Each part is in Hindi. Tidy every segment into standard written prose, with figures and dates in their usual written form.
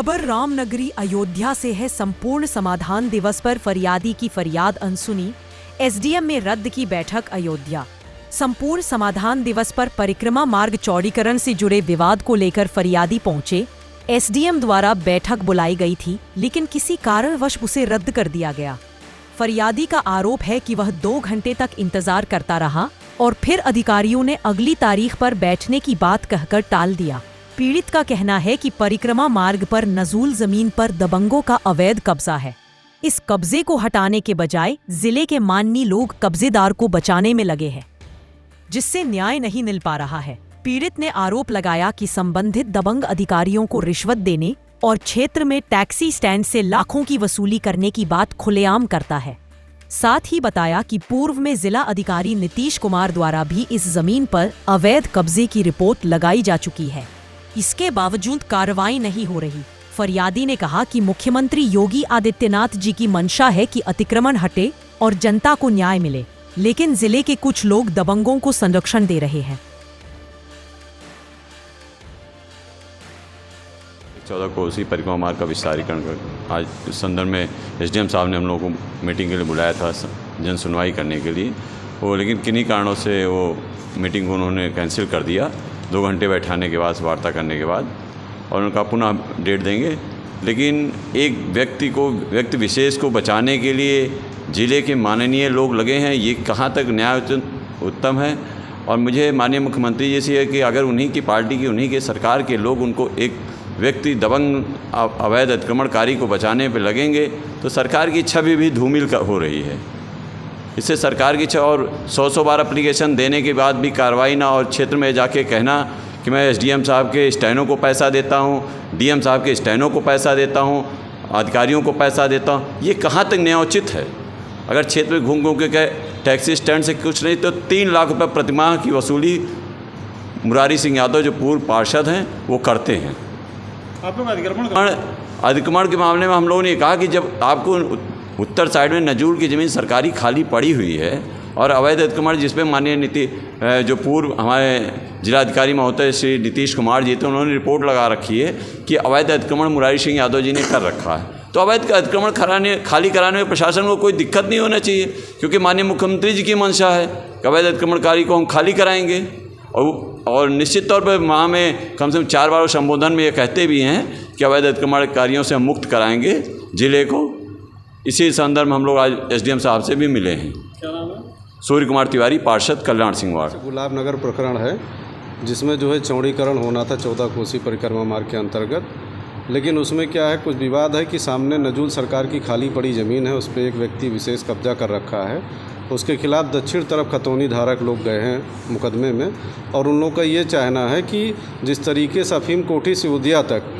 खबर रामनगरी अयोध्या से है। संपूर्ण समाधान दिवस पर फरियादी की फरियाद अनसुनी, एसडीएम में रद्द की बैठक अयोध्या। संपूर्ण समाधान दिवस पर परिक्रमा मार्ग चौड़ीकरण से जुड़े विवाद को लेकर फरियादी पहुंचे। एसडीएम द्वारा बैठक बुलाई गई थी, लेकिन किसी कारणवश उसे रद्द कर दिया गया। फरियादी का आरोप है कि वह 2 घंटे तक इंतजार करता रहा और फिर अधिकारियों ने अगली तारीख पर बैठने की बात कहकर टाल दिया। पीड़ित का कहना है कि परिक्रमा मार्ग पर नजूल जमीन पर दबंगों का अवैध कब्जा है। इस कब्जे को हटाने के बजाय जिले के माननीय लोग कब्जेदार को बचाने में लगे हैं, जिससे न्याय नहीं मिल पा रहा है। पीड़ित ने आरोप लगाया कि संबंधित दबंग अधिकारियों को रिश्वत देने और क्षेत्र में टैक्सी स्टैंड से लाखों की वसूली करने की बात खुलेआम करता है। साथ ही बताया कि पूर्व में जिला अधिकारी नीतीश कुमार द्वारा भी इस जमीन पर अवैध कब्जे की रिपोर्ट लगाई जा चुकी है। इसके बावजूद कार्रवाई नहीं हो रही। फरियादी ने कहा कि मुख्यमंत्री योगी आदित्यनाथ जी की मंशा है कि अतिक्रमण हटे और जनता को न्याय मिले, लेकिन जिले के कुछ लोग दबंगों को संरक्षण दे रहे हैं। 14 को उसी परिक्रमा मार्ग का विस्तारीकरण कर आज इस संदर्भ में एसडीएम साहब ने हम लोगों को मीटिंग के लिए बुलाया था जन सुनवाई करने के लिए। वो लेकिन किन्हीं कारणों से वो मीटिंग को उन्होंने कैंसिल कर दिया। 2 घंटे बैठाने के बाद, वार्ता करने के बाद, और उनका पुनः डेट देंगे। लेकिन एक व्यक्ति विशेष को बचाने के लिए जिले के माननीय लोग लगे हैं, ये कहाँ तक न्याय उत्तम है। और मुझे माननीय मुख्यमंत्री जी से है कि अगर उन्हीं की पार्टी की, उन्हीं के सरकार के लोग उनको एक व्यक्ति दबंग अवैध अतिक्रमणकारी को बचाने पे लगेंगे तो सरकार की छवि भी धूमिल हो रही है। इससे सरकार की छवि, और 100 बार एप्लीकेशन देने के बाद भी कार्रवाई ना, और क्षेत्र में जाके कहना कि मैं एसडीएम साहब के स्टैनों को पैसा देता हूँ, डीएम साहब के स्टैनों को पैसा देता हूँ, अधिकारियों को पैसा देता हूँ, ये कहाँ तक न्यायोचित है। अगर क्षेत्र में घूम घूम के कहे टैक्सी स्टैंड से कुछ नहीं तो 3 लाख रुपये प्रतिमाह की वसूली मुरारी सिंह यादव जो पूर्व पार्षद हैं वो करते हैं। आप लोग अतिक्रमण के मामले में हम लोगों ने कहा कि जब आपको उत्तर साइड में नजूल की ज़मीन सरकारी खाली पड़ी हुई है और अवैध अतिक्रमण जिस पे माननीय जो पूर्व हमारे जिलाधिकारी महोदय श्री नीतीश कुमार जी थे, उन्होंने रिपोर्ट लगा रखी है कि अवैध अतिक्रमण मुरारी सिंह यादव जी ने कर रखा है। तो अवैध अतिक्रमण खाली कराने में प्रशासन को कोई दिक्कत नहीं होना चाहिए, क्योंकि माननीय मुख्यमंत्री जी की मंशा है कि अवैध अतिक्रमणकारी को हम खाली कराएंगे। और निश्चित तौर पर माह में कम से कम 4 बार संबोधन में ये कहते भी हैं कि अवैध अतिक्रमणकारियों से हम मुक्त कराएंगे जिले को। इसी संदर्भ में हम लोग आज एसडीएम साहब से भी मिले हैं। क्या नाम है? सूर्य कुमार तिवारी, पार्षद कल्याण सिंह वार्ड। गुलाब नगर प्रकरण है जिसमें जो है चौड़ीकरण होना था 14 कोसी परिक्रमा मार्ग के अंतर्गत, लेकिन उसमें क्या है, कुछ विवाद है कि सामने नजूल सरकार की खाली पड़ी ज़मीन है, उस पर एक व्यक्ति विशेष कब्जा कर रखा है। उसके खिलाफ दक्षिण तरफ खतौनी धारक लोग गए हैं मुकदमे में, और उन लोगों का ये चाहना है कि जिस तरीके से अफीम कोठी से उदिया तक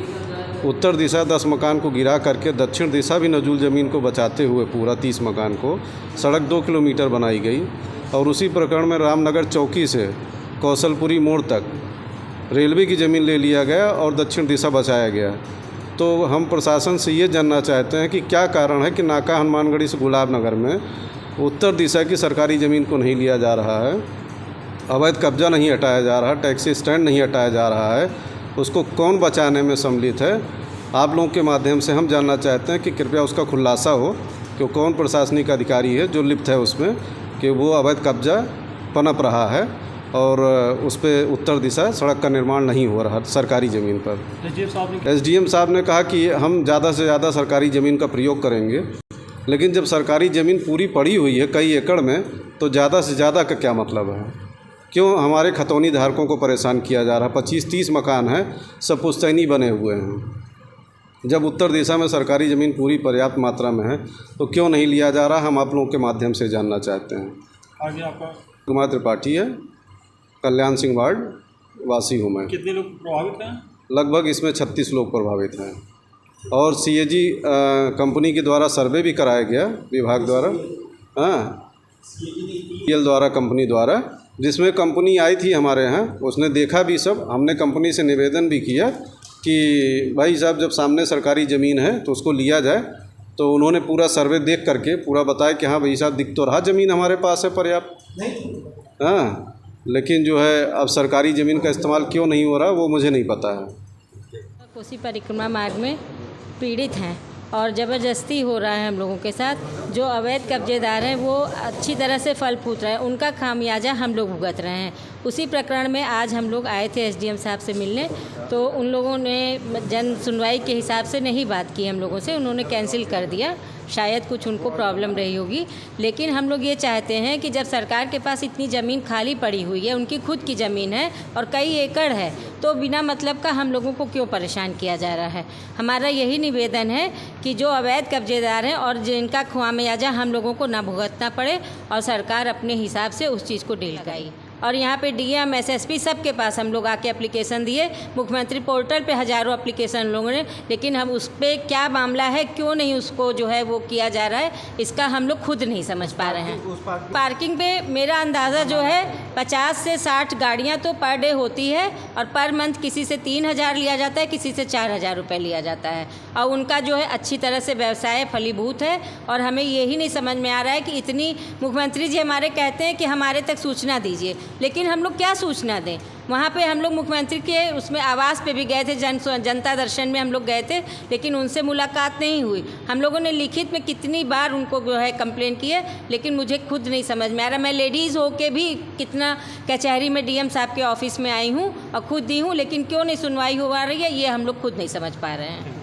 उत्तर दिशा 10 मकान को गिरा करके दक्षिण दिशा भी नजूल ज़मीन को बचाते हुए पूरा 30 मकान को सड़क 2 किलोमीटर बनाई गई, और उसी प्रकरण में रामनगर चौकी से कौशलपुरी मोड़ तक रेलवे की ज़मीन ले लिया गया और दक्षिण दिशा बचाया गया। तो हम प्रशासन से ये जानना चाहते हैं कि क्या कारण है कि नाका हनुमानगढ़ी से गुलाब नगर में उत्तर दिशा की सरकारी ज़मीन को नहीं लिया जा रहा है, अवैध कब्जा नहीं हटाया जा रहा, टैक्सी स्टैंड नहीं हटाया जा रहा है, उसको कौन बचाने में सम्मिलित है। आप लोगों के माध्यम से हम जानना चाहते हैं कि कृपया उसका खुलासा हो कि कौन प्रशासनिक अधिकारी है जो लिप्त है उसमें कि वो अवैध कब्जा पनप रहा है और उस पर उत्तर दिशा सड़क का निर्माण नहीं हो रहा सरकारी ज़मीन पर। एसडीएम साहब ने कहा कि हम ज़्यादा से ज़्यादा सरकारी ज़मीन का प्रयोग करेंगे, लेकिन जब सरकारी ज़मीन पूरी पड़ी हुई है कई एकड़ में, तो ज़्यादा से ज़्यादा का क्या मतलब है? क्यों हमारे खतौनी धारकों को परेशान किया जा रहा? 25-30 मकान हैं, सब पुश्तैनी बने हुए हैं। जब उत्तर दिशा में सरकारी ज़मीन पूरी पर्याप्त मात्रा में है तो क्यों नहीं लिया जा रहा? हम आप लोगों के माध्यम से जानना चाहते हैं। आगे आपका? कुमार त्रिपाठी है, कल्याण सिंह वार्ड वासी हूँ मैं। कितने लोग प्रभावित हैं? लगभग इसमें 36 लोग प्रभावित हैं, और सीएजी कंपनी के द्वारा सर्वे भी कराया गया विभाग द्वारा, सीएल द्वारा, कंपनी द्वारा, जिसमें कंपनी आई थी हमारे यहाँ, उसने देखा भी सब। हमने कंपनी से निवेदन भी किया कि भाई साहब जब सामने सरकारी ज़मीन है तो उसको लिया जाए, तो उन्होंने पूरा सर्वे देख करके पूरा बताया कि हाँ भाई साहब दिख तो रहा ज़मीन हमारे पास है पर्याप्त, लेकिन जो है अब सरकारी ज़मीन का इस्तेमाल क्यों नहीं हो रहा वो मुझे नहीं पता है। कोसी परिक्रमा मार्ग में पीड़ित हैं और ज़बरदस्ती हो रहा है हम लोगों के साथ। जो अवैध कब्जेदार हैं वो अच्छी तरह से फल फूट रहे हैं, उनका खामियाजा हम लोग भुगत रहे हैं। उसी प्रकरण में आज हम लोग आए थे एसडीएम साहब से मिलने, तो उन लोगों ने जन सुनवाई के हिसाब से नहीं बात की हम लोगों से, उन्होंने कैंसिल कर दिया। शायद कुछ उनको प्रॉब्लम रही होगी, लेकिन हम लोग ये चाहते हैं कि जब सरकार के पास इतनी ज़मीन खाली पड़ी हुई है, उनकी खुद की ज़मीन है और कई एकड़ है, तो बिना मतलब का हम लोगों को क्यों परेशान किया जा रहा है। हमारा यही निवेदन है कि जो अवैध कब्जेदार हैं और जिनका खामियाजा हम लोगों को ना भुगतना पड़े और सरकार अपने हिसाब से उस चीज़ को डील कराए। और यहाँ पे डीएम एसएसपी सबके पास हम लोग आके एप्लीकेशन दिए, मुख्यमंत्री पोर्टल पे हज़ारों एप्लीकेशन लोगों ने, लेकिन हम उस पर क्या मामला है, क्यों नहीं उसको जो है वो किया जा रहा है, इसका हम लोग खुद नहीं समझ पा रहे हैं। पार्किंग पे मेरा अंदाज़ा जो है 50 से 60 गाड़ियाँ तो पर डे होती है और पर मंथ किसी से 3,000 लिया जाता है, किसी से 4,000 रुपये लिया जाता है और उनका जो है अच्छी तरह से व्यवसाय फलीभूत है। और हमें यही नहीं समझ में आ रहा है कि इतनी मुख्यमंत्री जी हमारे कहते हैं कि हमारे तक सूचना दीजिए, लेकिन हम लोग क्या सूचना दें। वहाँ पे हम लोग मुख्यमंत्री के उसमें आवास पे भी गए थे, जनता दर्शन में हम लोग गए थे, लेकिन उनसे मुलाकात नहीं हुई। हम लोगों ने लिखित में कितनी बार उनको जो है कंप्लेन की है, लेकिन मुझे खुद नहीं समझ में आ रहा। मैं लेडीज़ होके भी कितना कचहरी में डीएम साहब के ऑफिस में आई हूँ और खुद दी हूँ, लेकिन क्यों नहीं सुनवाई हो रही है, ये हम लोग खुद नहीं समझ पा रहे हैं।